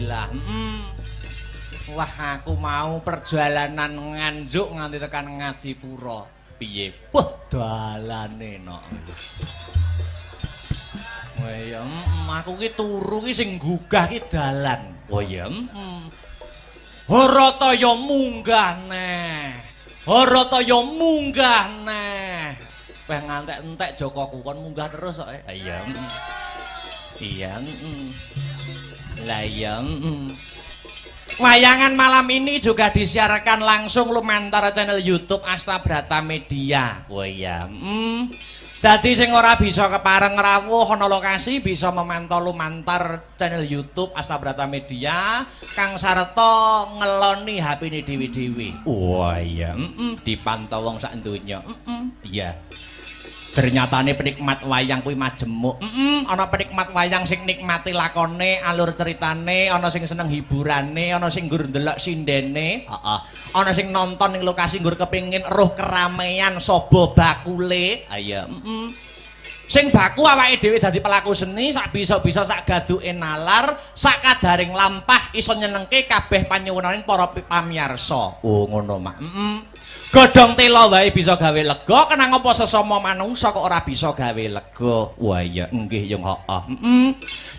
alhamdulillah. Wah, aku mau perjalanan nganjuk nganti tekan Ngadipura. Piye? Wah, dalane no. Wah ya, aku ki turu ki sing gugah ki dalan. Oh ya, Harataya munggah neh. Harataya munggah neh. Weh ngantek-entek Jokoku kon munggah terus kok. Iya. Iya, Lah iya, Wayangan malam ini juga disiarkan langsung lumantar channel YouTube Astabrata Media. Oh iya. Dadi sing ora bisa kepareng rawuh ana lokasi bisa memantau lumantar channel YouTube Astabrata Media kang sarta ngeloni HP-ne dhewe-dhewe. Oh iya. Dipantau wong sak donya. Iya. Ternyatane penikmat wayang kuwi majemuk. Ana penikmat wayang sing nikmati lakone, alur ceritane, ana sing seneng hiburane, ana sing nggur ndelok sindene, heeh. Ana sing nonton ning lokasi nggur kepengin roh keramaian sobo bakule. Ayo, Sing baku awake dhewe dadi pelaku seni, sak bisa-bisa sak gaduke nalar, sak kadaring lampah iso nyenengke kabeh panyuwunaning para pamirsa. Oh, ngono mak. Godhong tela wae bisa gawe lega, kenang apa sesama manungsa kok ora bisa gawe lega. Wah iya nggih yung heeh.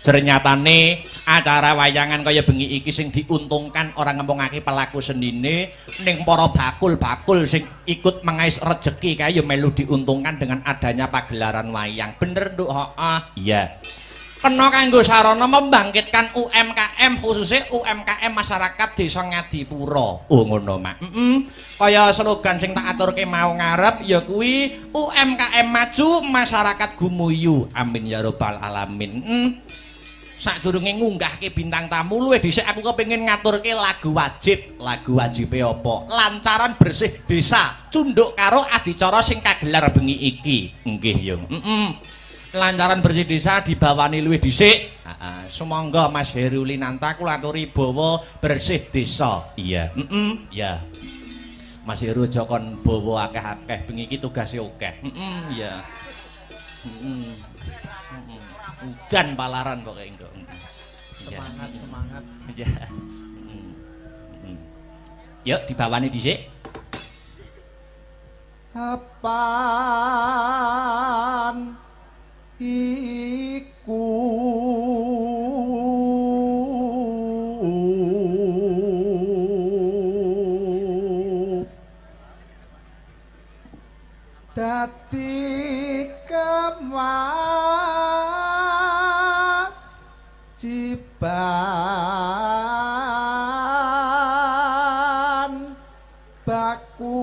Ternyatane acara wayangan kaya bengi iki sing diuntungkan ora ngempungake pelaku senine ning para bakul-bakul sing ikut mengais rejeki kae ya melu diuntungkan dengan adanya pagelaran wayang. Bener Nduk, heeh. Iya. Kena kanggo sarana membangkitkan UMKM khususnya UMKM masyarakat Desa Ngadipura. Oh ngono mak. Kaya slogan sing tak aturke mau ngarep ya kuwi UMKM maju masyarakat gumuyu. Amin ya rabbal alamin. Sadurunge ngunggahke bintang tamu luwih dhisik aku kepengin ngaturke lagu wajib. Lagu wajibe apa? Lancaran bersih desa cunduk karo adicara sing kagelar bengi iki. Nggih yo. Lancaran bersih desa dibawani luwih dhisik. Sumangga Mas Herulinanta kula aturi bawa bersih desa. Iya. Ya. Mas Heru aja kon bawa akeh-akeh bengi iki tugase akeh. Iya. Udan palaran pokoke engko. Semangat. Iya. Yuk dibawani dhisik. Apaan iku dadi kewajiban baku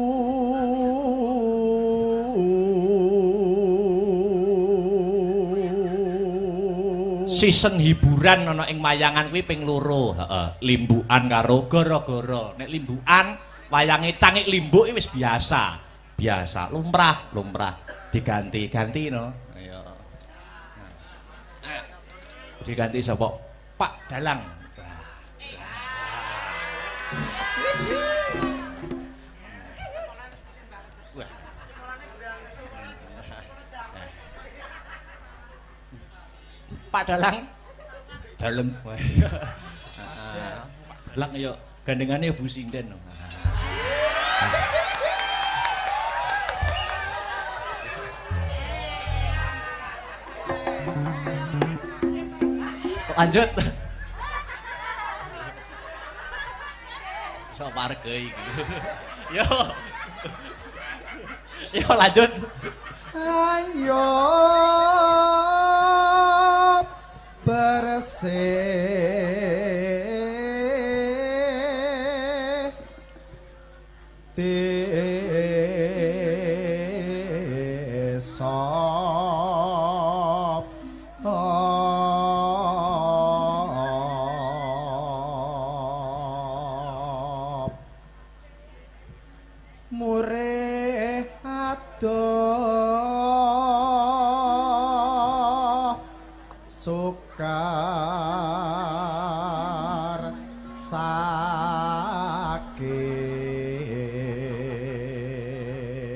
season hiburan ana ing wayangan kuwi ping 2, heeh. Limbukan karo gara-gara. Nek limbukan wayange cangik limbuk wis biasa. Biasa, lumrah. Diganti-ganti no. Ayo. Diganti sapa? Pak Dalang. Pak Dalang dalem Pak Dalang ya gandengane Bu Sinden lanjut so warga iki yo lanjut ayo bersih desa murih adoh sukar sakit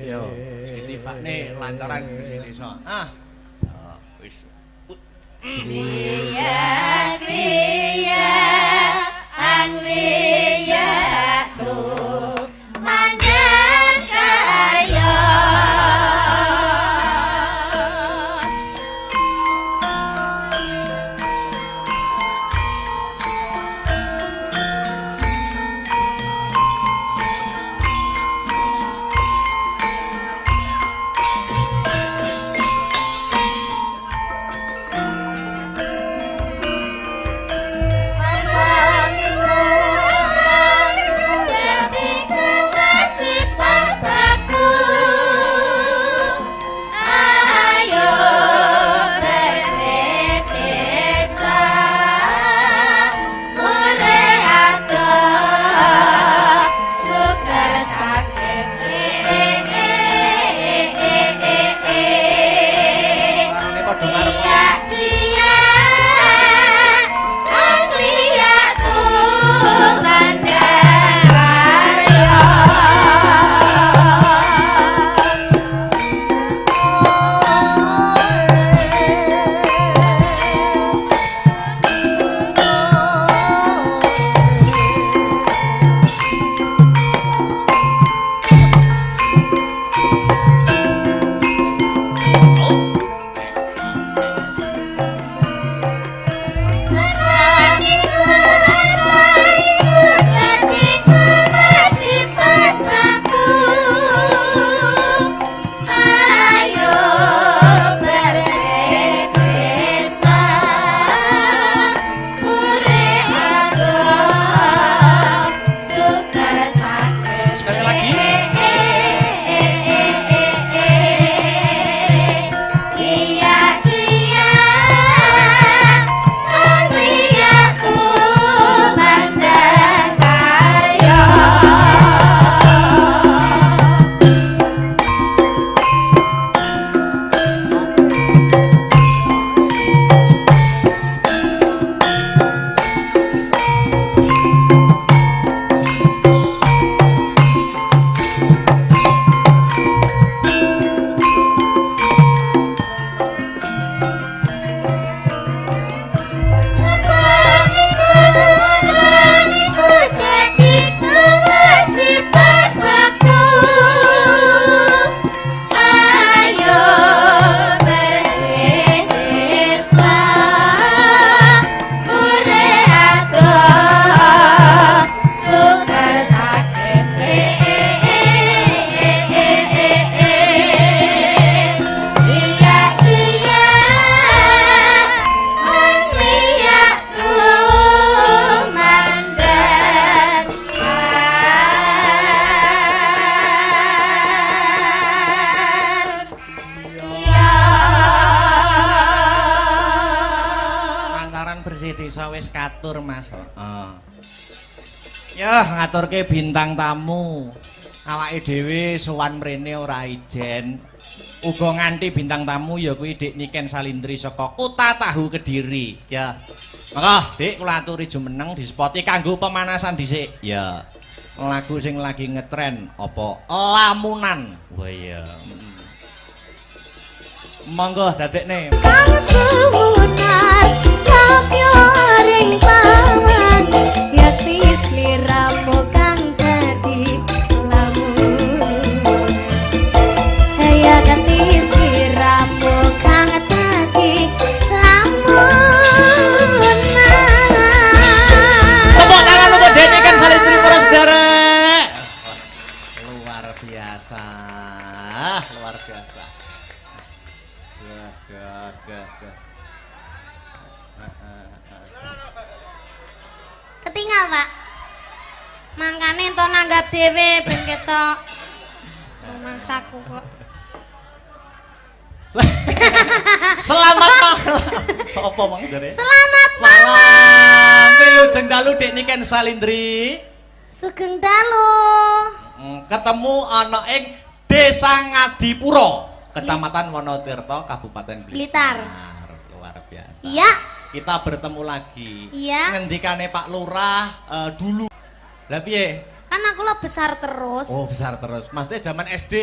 yo setibakne lancaran bersih desa wis Kriya pendaftaran bersih desa wis katur, Mas. Heeh. Yah, ngaturke bintang tamu. Awake dhewe sowan mrene ora ijen. Uga nganti bintang tamu ya kuwi Dik Niken Salindri saka Kota Tahu Kediri. Ya. Maka, Dik kula aturi jumeneng dispoti kanggo pemanasan dhisik. Ya. Lagu sing lagi ngetren apa? Lamunan. Wah iya. Monggo dadekne. Kang suwunan kapyo ring paman yakti sliramu kang dadi lamunan ya ganti sliramu kang dadi lamunan. Tepuk tangan untuk Dik Niken Salindri para sedherek. Luar biasa. Luar biasa. Yes. Ketinggal, Pak. Mangkane ento nanggap dhewe ben ketok. Mangsaku kok. Selamat malam. Apa mang jare? Selamat Malam. Wilujeng dalu Dik Niken Salindri. Sugeng dalu. Ketemu ana ing Desa Ngadipura, Kecamatan Wonotirta, Kabupaten Blitar. Luar biasa. Iya. Kita bertemu lagi. Iya. Ngendikane Pak Lurah dulu. Lah piye? Kan aku lo besar terus. Oh, besar terus. Maksudnya zaman SD.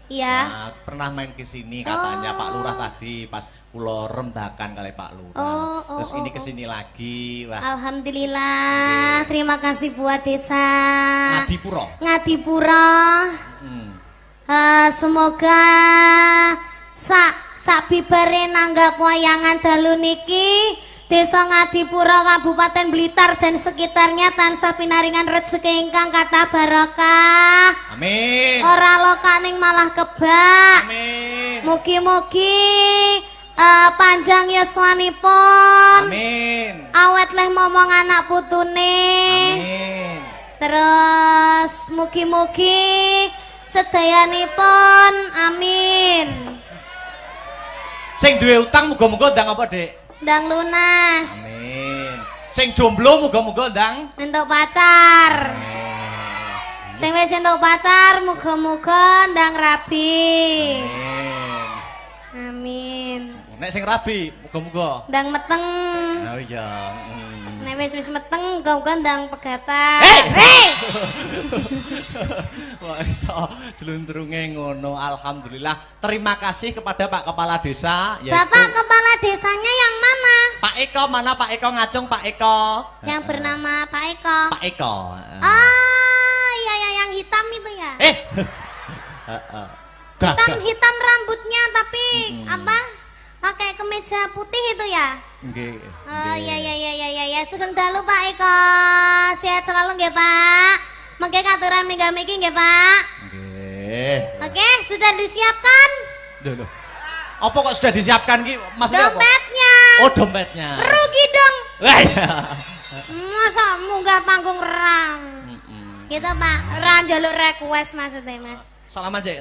Iya. Nah, pernah main ke sini katanya Pak Lurah tadi pas kula rembakan kali Pak Lurah. Terus ini ke sini lagi. Wah. Alhamdulillah. Terima kasih buat desa Ngadipura. Ngadipura. Semoga sak bibare nanggap wayangan dalu niki Desa Ngadipura Kabupaten Blitar dan sekitarnya tansah pinaringan rezeki ingkang kathah barokah. Amin. Ora lokaning malah kebak. Amin. Mugi-mugi panjang yuswanipun. Amin. Awet leh momong anak putune. Amin. Terus mugi-mugi sedayanipun amin. Sing duwe utang muga-muga ndang apa, Dik? Ndang lunas. Amin. Sing jomblo muga-muga ndang Entuk pacar. Sing wis entuk pacar muga-muga ndang rabi. Amin. Nek sing rabi muga-muga Ndang meteng. oh iya. Nek wis meteng muga-muga ndang pegatan. Hei! Wah, iso jelundrunge ngono. Alhamdulillah. Terima kasih kepada Pak Kepala Desa yaitu Bapak Kepala Desanya yang mana? Pak Eko. Mana Pak Eko ngacung Pak Eko? Yang bernama Pak Eko. Pak Eko. Ah, iya yang hitam itu ya. Hitam rambutnya tapi apa? Pakai kemeja putih itu ya? Nggih. Oh iya sugeng dalu Pak Eko. Sehat selalu nggih Pak. Mengke katuran mingga-minggi nggih Pak. Nggih. Oke, sudah disiapkan? Loh. Apa kok sudah disiapkan ki? Maksudnya apa? Dompetnya. Oh, dompetnya. Rugi dong. Wah, iya. Masa munggah panggung rang. Gitu Pak, rang jaluk request maksudnya Mas. Salaman sih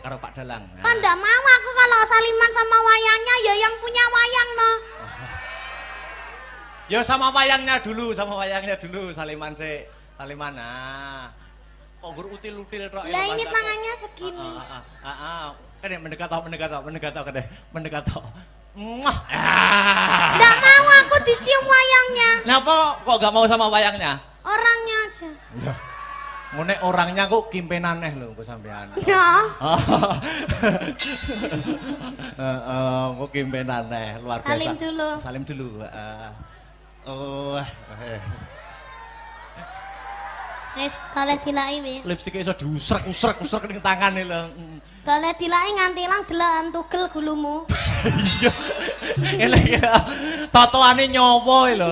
karo Pak Dalang. Kan ndak mau aku kalau saliman sama wayangnya ya yang punya wayang no. Ya sama wayangnya dulu saliman sih. Saliman nah. Kok gur util-util tok. Lah ini tangannya segini. Kene mendekat tok. Muah. Ndak mau aku dicium wayangnya. Napa kok gak mau sama wayangnya? Orangnya aja. Ngene orangnya kok kimpenan neh lho kok sampean. Ya. Kok kimpenan neh luar biasa. Salim dulu. Wis kalih dilaki piye? Lipstik iso diusrek-usrek ning tangan lho. Kalih dilaki nganti ilang deloken tugel gulumu. Iya. Elek ya. Totoane nyawa lho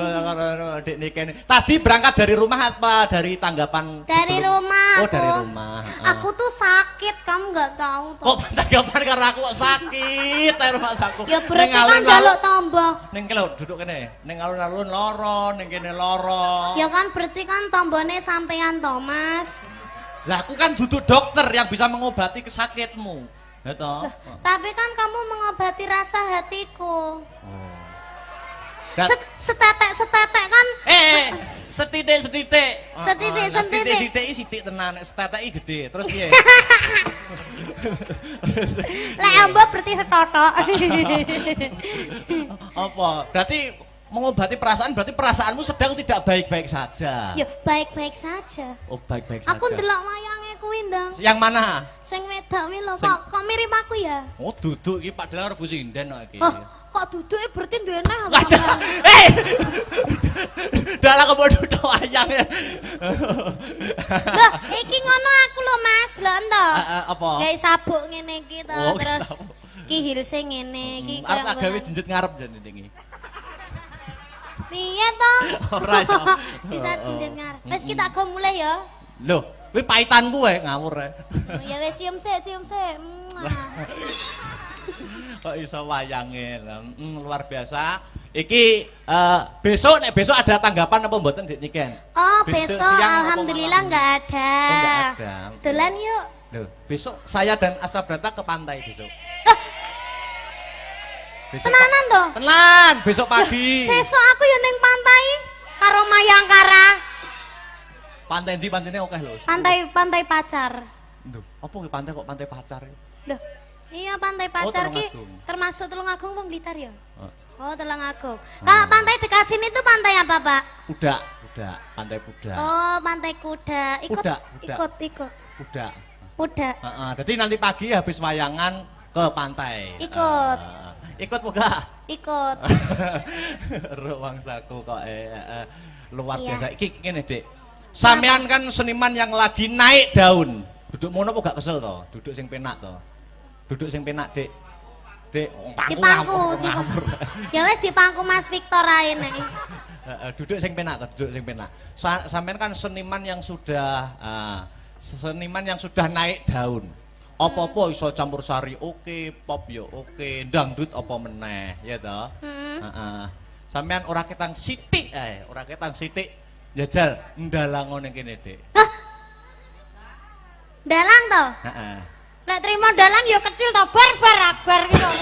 Dik Niken. Tadi berangkat dari rumah apa dari tanggapan? Dari rumah. Oh, dari rumah. Aku tuh sakit, kamu nggak tahu toh. Kok tanggapan karena aku kok sakit rumah saku. Ya berarti kan jaluk tombo. Ning kene duduk kene. Ning alun-alun loro, ning kene loro. Ya kan berarti kan tombone sampean Thomas. Lah aku kan duduk dokter yang bisa mengobati kesakitmu. Ya toh. Tapi kan kamu mengobati rasa hatiku. Setetek kan. Setitik-setitik. Setitik-setitik. Setitik iki sithik tenan, setetek iki gede. Terus piye? Lek ambo berarti setotok. Apa? Berarti mengobati perasaan berarti perasaanmu sedang tidak baik-baik saja. Ya baik-baik saja. Oh, baik-baik saja. Aku ndelok wayange kuwi ndang. Yang mana? Sing wedok kuwi lho, kok mirip aku ya? Oh, duduk iki padahal Rebu Sinden kok iki. Oh, kok duduke berarti duwe neh. Dalah kok duduk wayange. Loh, iki ngono aku lho Mas, lho ento. Apa? Gawe sabuk ngene iki to, Oh, terus sabuk. iki hilse ngene iki Arep tak gawe jenjet ngarep jan iki. Piye to? Ora ya. Bisa jinjit ngarep. Wis kita go mulai ya. Loh, kuwi paitanku wae ngawur ae. Ya wis cium sik, cium sik. Kok iso wayange. Luar biasa. Iki besok nek besok ada tanggapan apa mboten Dik Niken? Oh, Besok besok siang apa alhamdulillah malam? enggak ada. Oh, nggak ada. Dolan yuk. Loh, besok saya dan Astabrata ke pantai besok. Besok Tenanan to? Tenan, besok pagi. Sesuk aku yo ning pantai karo Mayangkara. Pantai ndi pantene akeh lho. Pantai pacar. Duh, apa ki pantai kok pantai pacar? Loh, iya pantai pacar ki Tulungagung. termasuk Tulungagung apa Blitar ya? Oh. Oh, Tulungagung. Kalau pantai dekat sini tuh pantai apa, Pak? Pudak, pantai Pudak. Oh, pantai kuda. Kuda. Ikut. Pudak. Kuda. Heeh, jadi nanti pagi habis wayangan ke pantai. Ikut. Ikut muga. Ikut. Ruang saku kok luar Iya. biasa. Iki ngene, Dik. Sampean kan seniman yang lagi naik daun. Duduk mono apa gak kesel to? Duduk sing penak to. Duduk sing penak, Dik. Dik, Dipangku. ngawur. Ya wes dipangku Mas Victor ae nek. Duduk sing penak to, duduk sing penak. Sampean kan seniman yang sudah naik daun. Apa-apa iso campur sari oke, pop yo oke, dangdut apa meneh, ya toh? Heeh. Sampean ora ketang sithik ae, ora ketang sithik njajal ndalang ngene kene, Dik. Dalang to? Heeh. Lek trimo dalang yo kecil to, bar iki kok.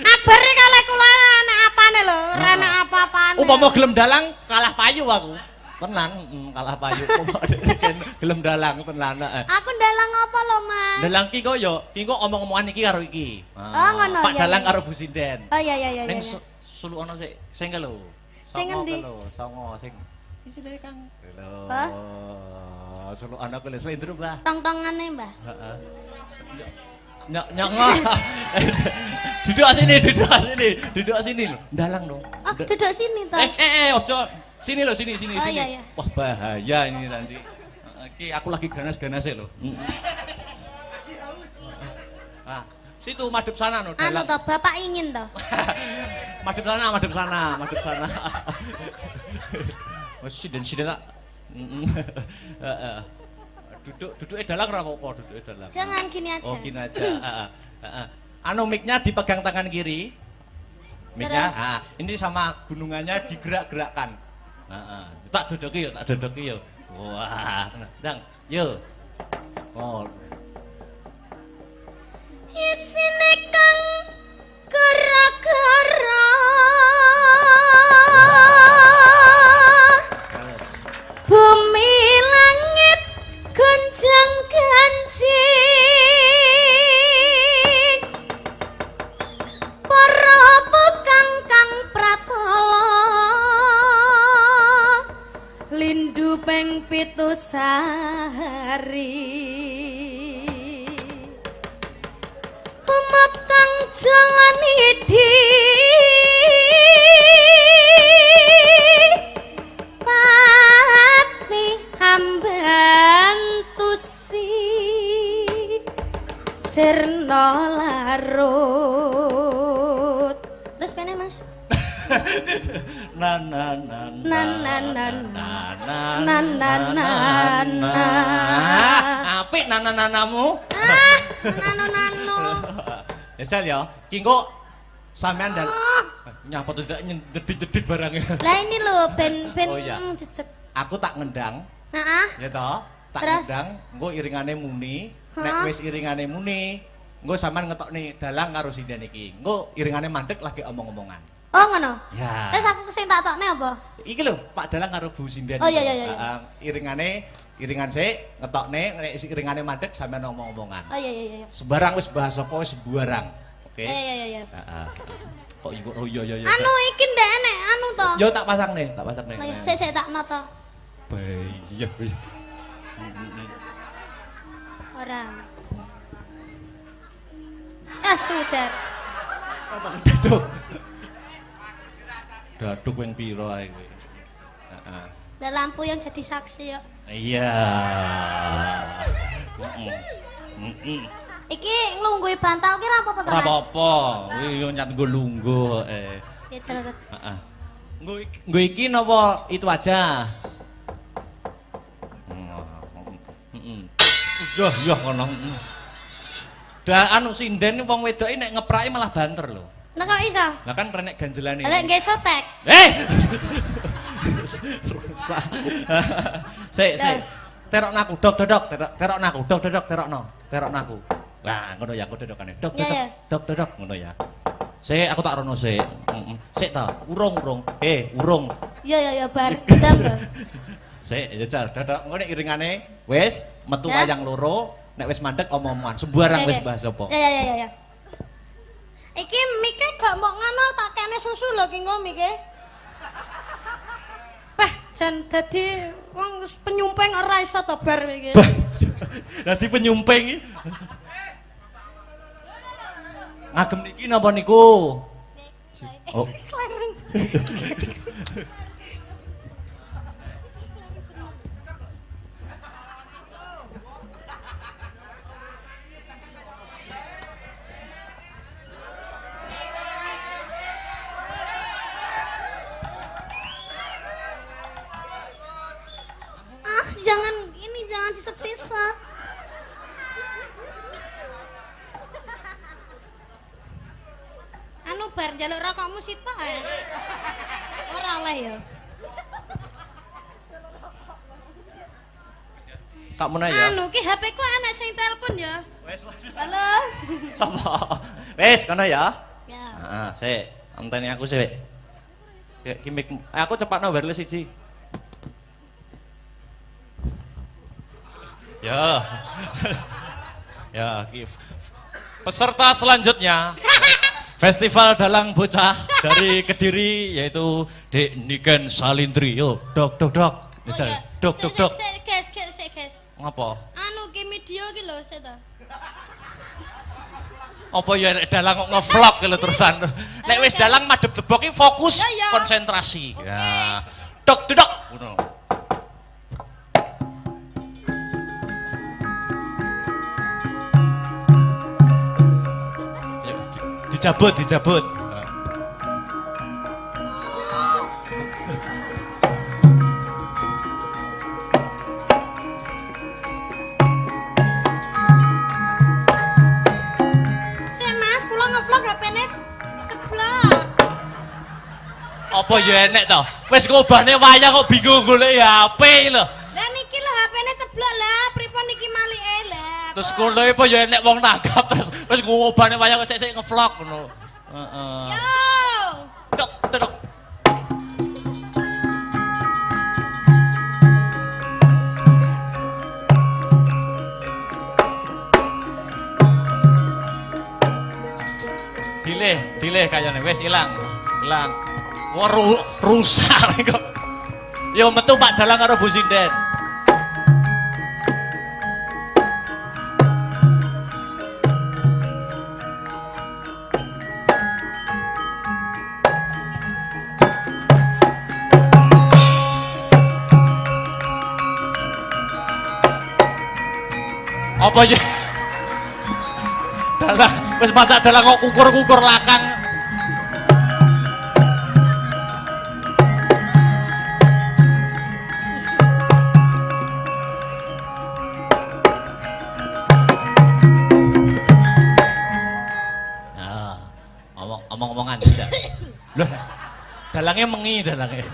Akbar iki kalih kula anak apane lho, ora anak apa-apane. Umpama gelem dalang kalah payu aku. Tenan, kalah payu. Gelem dalang tenan. Aku dalang apa lho, Mas? Dalang ki kok yo, ki kok omong-omongan iki karo iki. Oh, ngono, Pak iya, Dalang iya. karo Bu Sinden. Oh iya. Ning suluk ana sik, sing ke lho. Sing ngendi? Songo sing isine Kang. Lho. Apa? Suluk ana ku lho slendro, Mbah. Tong-tongane, Mbah. Heeh. Nyok. Duduk sini lho. Dalang dong. Oh, duduk sini to. Ojo. Sini loh, sini. Oh, iya. Wah, bahaya ini nanti. Iki aku lagi ganas-ganasnya loh. Nah, situ madep sana no. Anu to, Bapak ingin to. Madep sana. Oh, siden tak. Duduk dalang ora apa-apa, duduk dalang. Jangan gini aja. Oh, gini aja. Anu mic-nya dipegang tangan kiri. Mic-nya, ini sama gunungannya digerak-gerakkan. Tak duduki yo. Wah, Dang, yo. Oh. Isine kang gara-gara bumi langit gonjang ganjing para pukang kang pratala lindu ping 7 sehari umap kang jalani di pati hambantusi sirna larut terus pene Mas Na. Apik nana-nanamu. Nano. Ya Sal ya, ki engko sampean dan nyapa tidak jedit-jedit barangnya. Lah ini lho ben Oh, iya. jejeg. Aku tak ngendang, Heeh. ya toh. Tak Terus? ngendang, engko iringane muni. Hah? Nek wis iringane muni, engko sampean ngetokne dalang karo sinden iki. Engko iringane mandek lagi omong-omongan. Oh ngono. Ya. Terus aku sing tak tokne apa? Iki lho, Pak Dalang karo Bu Sinden. Oh, iya, iya, iya. Iringan sik ngetokne nek iringane mandeg sampean ngomong-ngomongan. Oh iya iya iya. Sembarang wis bahasa apa wis sembarang. Oke. Iya iya iya. Heeh. Kok iku oh iya iya iya. Anu iki ndek enek anu to. Yo tak pasang nih. Ayo sik tak noto. Iya. Ora. Sujar. Daduk. Daduk yang piro ae kowe. Heeh. Dan lampu yang jadi saksi ya. Iya. Iki nglunggui bantal ki ra apa-apa to, Ora Mas? apa-apa. Kuwi yo nyat nggo lungguh Ya jalan. Heeh. Nggo iki napa itu aja? Heeh. Yo ngono. Anu sinden wong wedoke nek ngepraki malah banter lho. Nek kok iso? Lah kan renek ganjelane. Lek nggih sotek. Rusak. Sik. Terokno aku, terokno aku, terokno aku. Wah, ngono ya aku dodokane. Dok, ngono ya. Sik, aku tak rono sik. Sik ta, urung. Urung. Iya bar. Dodok. Sik, jajal dodok. Engko nek iringane wis metu wayang loro, nek wis mandeg omong-omongan. Sembarang wis bahas apa. Iya. Iki mike gak mau ngono tak kene susu lho ki engko mike. Pah, jan dadi wong penyumpeng ora iso to bar iki. Dadi penyumpeng iki. Ngagem niki napa niku? Oh. Jangan sisat-sisat. Anu bar njaluk rokokmu sitok ae. Ora oleh ya. Sakmene ya. Anu ki HP ku anak sing telepon ya. Wes. Halo. Sapa? Wes kono ya. Ya. Heeh, sik. Anteni aku sik. Ki mic aku cepatno wireless siji. Ya, peserta selanjutnya Festival Dalang Bocah dari Kediri yaitu Dek Niken Salindri. Yo, dok. Misal, dok. Guys. Ngapa? Anu ki media ki lho sik ta. Apa ya nek dalang kok nge-vlog ki lho terusan. Nek wis dalang madhep tebok ki fokus konsentrasi. Ya. Dok. Ngono. Dijabut. Mas, kula nge-vlog HP-ne ceblok. Apa ya enek to? Wis ngobahne wayang kok bingung golek HP lho. Lah niki lho HP-ne ceblok lah, pripun niki malike lah. Terus ngono apa ya enek wong nanggap terus wis ngobahne wayang kok sik nge-vlog ngono. Heeh. Yo. Dok. Dileh kayane wis ilang. Wah rusak kok. Yo metu Pak Dalang karo Bu Sinden. Apa ya? Dalang wis macak dalang kok kukur lakang. Nah, omong-omongan aja. Loh, dalangnya mengi dalangnya.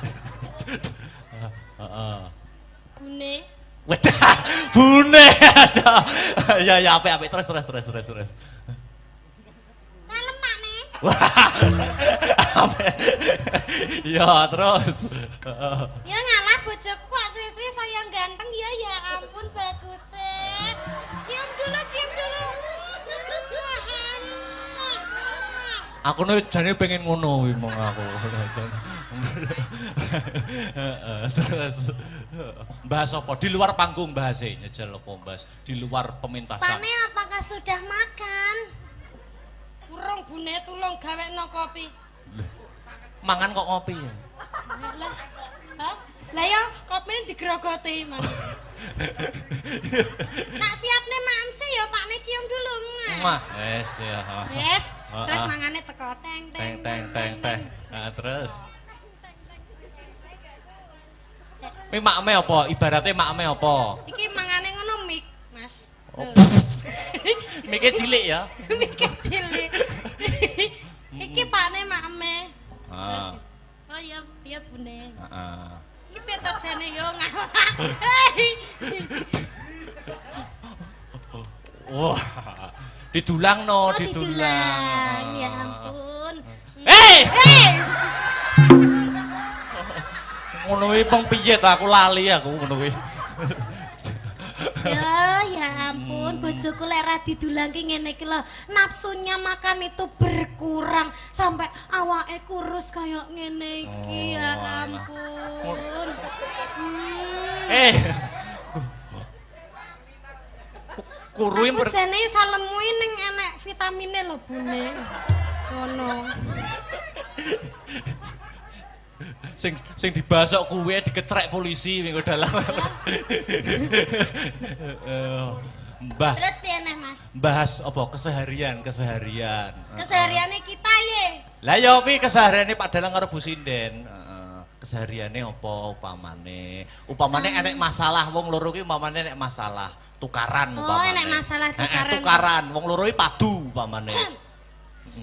Bune. Wedah, bune ada. Ya apik terus. Kan lemak nih. Wah. Ya terus. Ya ngalah bojoku kok suwi-suwi saya ganteng ya ya ampun bagusnya. Cium dulu. Aku nih jane pengen ngono wih mong aku. Terus bahas apa? Di luar panggung bahas nyejel apa bahas di luar pementasan. Pane apakah sudah makan? Urung bune tulung gawekno kopi. Mangan kok ngopi ya? Lah. Hah? Lah ya kopine digrogoti, Mas. Tak siapne mamse ya Pakne cium dulu. Wes ya. Wes, terus mangane teko teng. Nah, terus. Ini makme apa? Ibaratnya makme apa? Iki mangane ngono mik, Mas. Oh. Miknya cilik ya? Miknya cilik. Iki Pakne makme. Ah. Oh iya Bune. Heeh. Iki petot jane yo ngalah. Wah. Didulang no, Oh, didulang. Ya ampun. Hei! Ngono kuwi peng piye ta aku lali aku ngono kuwi. Ya ampun, bojoku lek ra didulangke ngene iki lho, nafsunya makan itu berkurang sampai awake kurus kayak ngene iki. Ya ampun. Kuruin aku jane salemu ning enek vitamine lho, Bune. Ngono. Sing dibasok kuwe dikecrek polisi minggu dalam. Mbah. Terus piye neh, Mas? Bahas apa keseharian. Kesehariane kita ye. Lah ya opi kesehariane Pak Dalang karo Bu Sinden. Kesehariane apa upamane? Upamane enek masalah wong loro ki upamane enek masalah tukaran upamane. Oh, enek masalah tukaran. Tukaran wong loro ki padu upamane.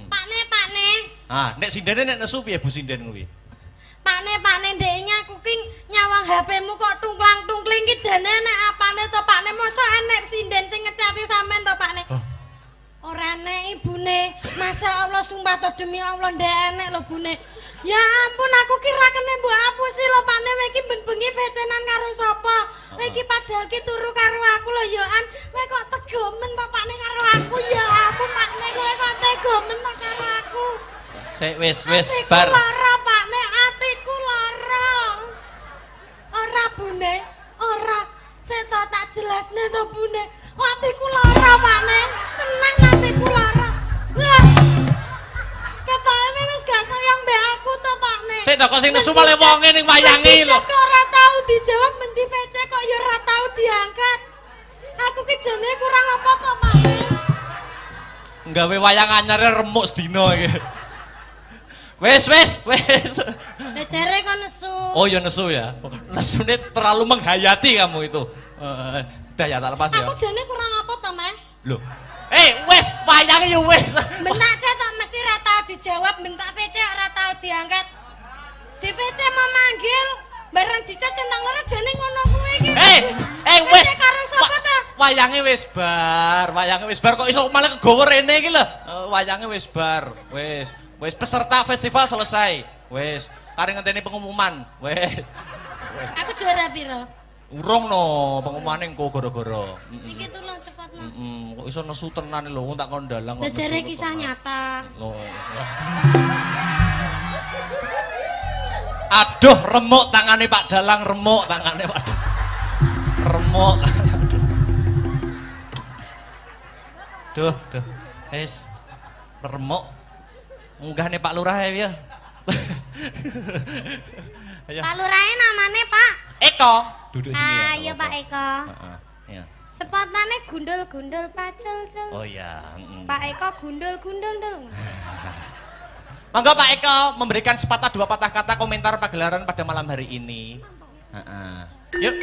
Pakne. Ah, nek Sindene nek nesu piye Bu Sinden kuwi? Pakne ndeknya aku ki nyawang HP-mu kok tungklang-tungkling ki jane nek apane to Pakne mosok enek sinden sing ngecati sampean to Pakne. Ora enek ibune. Masyaallah sumpah to demi Allah ndek enek lho Bune. Ya ampun aku kira kene mbok apusi lho Pakne iki ben bengi vecenan karo sapa. Kowe iki padahal ki turu karo aku lho ya an. Kowe kok tegomen to Pakne karo aku ya ampun Pakne kowe kok tegomen to karo aku. Sik wis bar. Lara Pakne atiku lara. Ora Bune, ora. Sik to tak jelasne to Bune. Atiku lara Pakne. Tenang atiku lara. Wah. Ketoke wis gak sayang mbek aku to Pakne. Sik to kok sing nesu malah wonge ning wayange lho. Kok ora tau dijawab menti VC kok ya ora tau diangkat. Aku ki jane kurang apa to Pakne? Nggawe wayang anyar remuk sedina iki. Wes. Lah jare kok nesu. Oh ya nesu ya. Nesune terlalu menghayati kamu itu. Udah ya tak lepas ya. Aku jane kurang apa to, Mas? Loh. Wes, wayange ya wes. Bentak cetok mesti ra tau dijawab, bentak VC ora tau diangkat. Di VC memanggil, bareng dicat centang loro jane ngono kuwi iki. Wes. Karo sapa ta? Wayange wis bar kok iso malah kegawa rene iki lho. Wayange wis bar. Wes peserta festival selesai. Wes, kare ngenteni pengumuman. Wes. Aku juara piro? Urung no, pengumumane engko gara-gara. Iki tulung cepet no. Kok iso nesu tenan lho, tak kon dalang kok. Lah jare kisah nyata. Aduh, remuk tangane Pak Dalang, remuk tangane Pak Dalang. Remuk. Duh. Wis remuk. Munggah nih Pak Lurah ya. Pak Lurahe namane Pak Eko. Duduk sini ya. Iya Pak Eko. Iya. Sepotane gundul-gundul pacul-cul. Oh iya. Pak Eko gundul-gundul dong. Monggo Pak Eko memberikan sepatah dua patah kata komentar pagelaran pada malam hari ini. Yuk.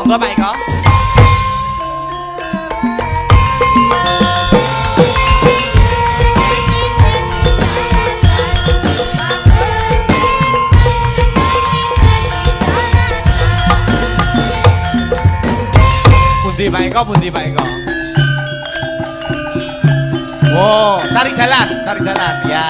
Monggo Pak Eko. Bundi Pak Eko, bundi Pak Eko. Wow, cari jalan, ya.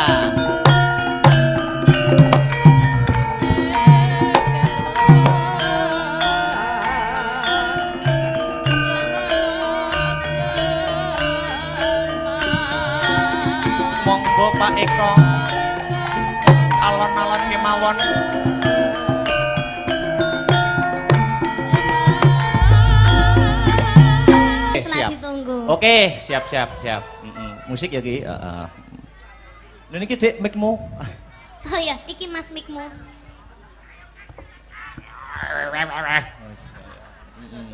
Monggo Pak Eko. Alon-alon kemawon. Oke, siap. Musik ya Ki. Lha niki Dik mic-mu. Oh iya, iki Mas mic-mu.